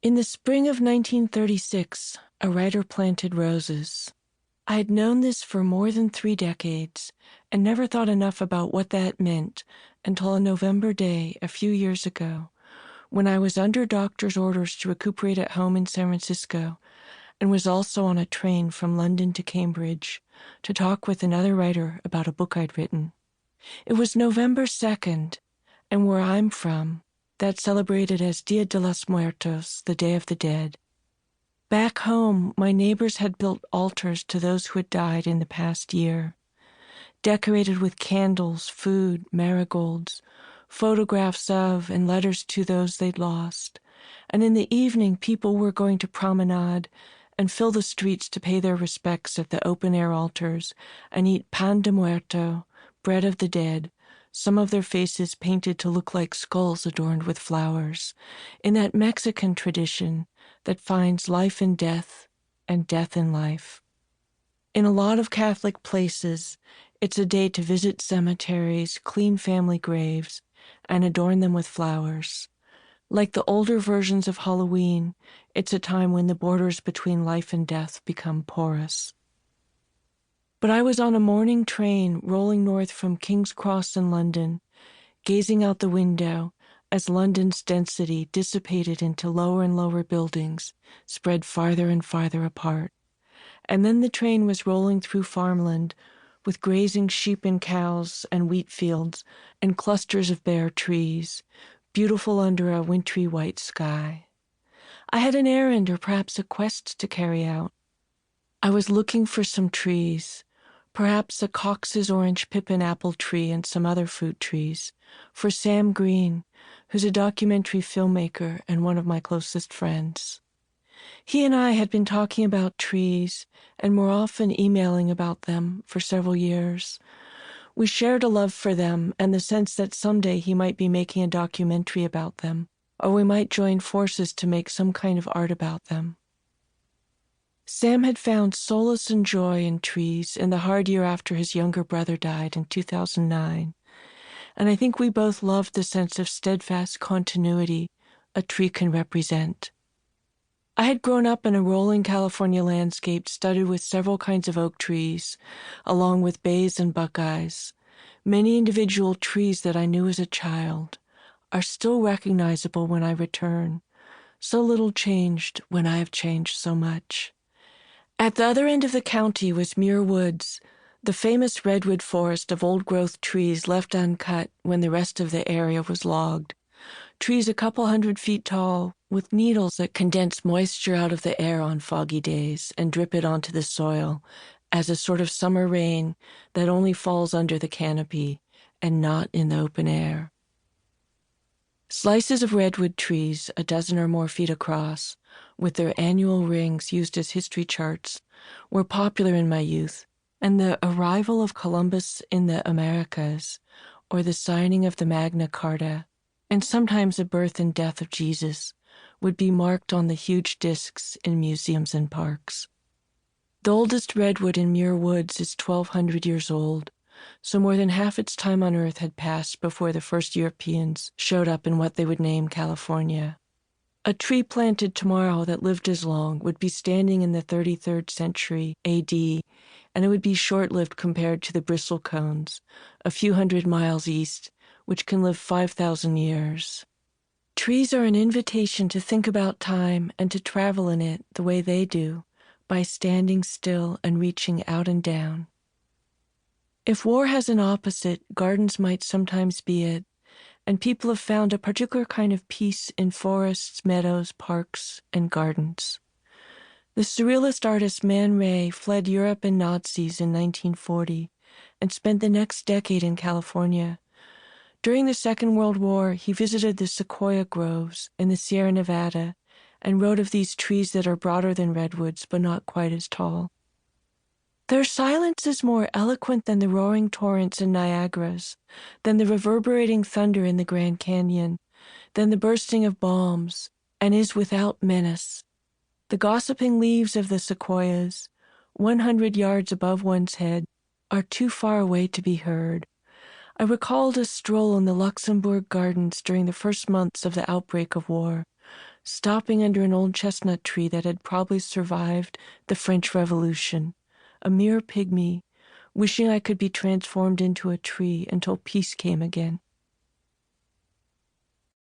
In the spring of 1936, a writer planted roses. I had known this for more than 3 decades and never thought enough about what that meant until a November day a few years ago, when I was under doctor's orders to recuperate at home in San Francisco and was also on a train from London to Cambridge to talk with another writer about a book I'd written. It was November 2nd, and where I'm from, that's celebrated as Dia de los Muertos, the Day of the Dead. Back home, my neighbors had built altars to those who had died in the past year, decorated with candles, food, marigolds, photographs of and letters to those they'd lost. And in the evening, people were going to promenade and fill the streets to pay their respects at the open-air altars and eat pan de muerto, bread of the dead, some of their faces painted to look like skulls adorned with flowers, in that Mexican tradition that finds life in death and death in life. In a lot of Catholic places, it's a day to visit cemeteries, clean family graves, and adorn them with flowers. Like the older versions of Halloween, it's a time when the borders between life and death become porous. But I was on a morning train rolling north from King's Cross in London, gazing out the window as London's density dissipated into lower and lower buildings, spread farther and farther apart. And then the train was rolling through farmland with grazing sheep and cows and wheat fields and clusters of bare trees, beautiful under a wintry white sky. I had an errand or perhaps a quest to carry out. I was looking for some trees, perhaps a Cox's orange pippin apple tree and some other fruit trees, for Sam Green, who's a documentary filmmaker and one of my closest friends. He and I had been talking about trees and more often emailing about them for several years. We shared a love for them and the sense that someday he might be making a documentary about them, or we might join forces to make some kind of art about them. Sam had found solace and joy in trees in the hard year after his younger brother died in 2009, and I think we both loved the sense of steadfast continuity a tree can represent. I had grown up in a rolling California landscape studded with several kinds of oak trees, along with bays and buckeyes. Many individual trees that I knew as a child are still recognizable when I return, so little changed when I have changed so much. At the other end of the county was Muir Woods, the famous redwood forest of old-growth trees left uncut when the rest of the area was logged. Trees a couple 100 feet tall, with needles that condense moisture out of the air on foggy days and drip it onto the soil as a sort of summer rain that only falls under the canopy and not in the open air. Slices of redwood trees, a dozen or more feet across, with their annual rings used as history charts, were popular in my youth, and the arrival of Columbus in the Americas, or the signing of the Magna Carta, and sometimes the birth and death of Jesus, would be marked on the huge discs in museums and parks. The oldest redwood in Muir Woods is 1,200 years old, so more than half its time on Earth had passed before the first Europeans showed up in what they would name California. A tree planted tomorrow that lived as long would be standing in the 33rd century A.D., and it would be short-lived compared to the bristlecones, a few hundred miles east, which can live 5,000 years. Trees are an invitation to think about time and to travel in it the way they do, by standing still and reaching out and down. If war has an opposite, gardens might sometimes be it, and people have found a particular kind of peace in forests, meadows, parks, and gardens. The surrealist artist Man Ray fled Europe and Nazis in 1940 and spent the next decade in California. During the Second World War, he visited the sequoia groves in the Sierra Nevada and wrote of these trees that are broader than redwoods but not quite as tall. Their silence is more eloquent than the roaring torrents in Niagaras, than the reverberating thunder in the Grand Canyon, than the bursting of bombs, and is without menace. The gossiping leaves of the sequoias, 100 yards above one's head, are too far away to be heard. I recalled a stroll in the Luxembourg Gardens during the first months of the outbreak of war, stopping under an old chestnut tree that had probably survived the French Revolution, a mere pygmy, wishing I could be transformed into a tree until peace came again.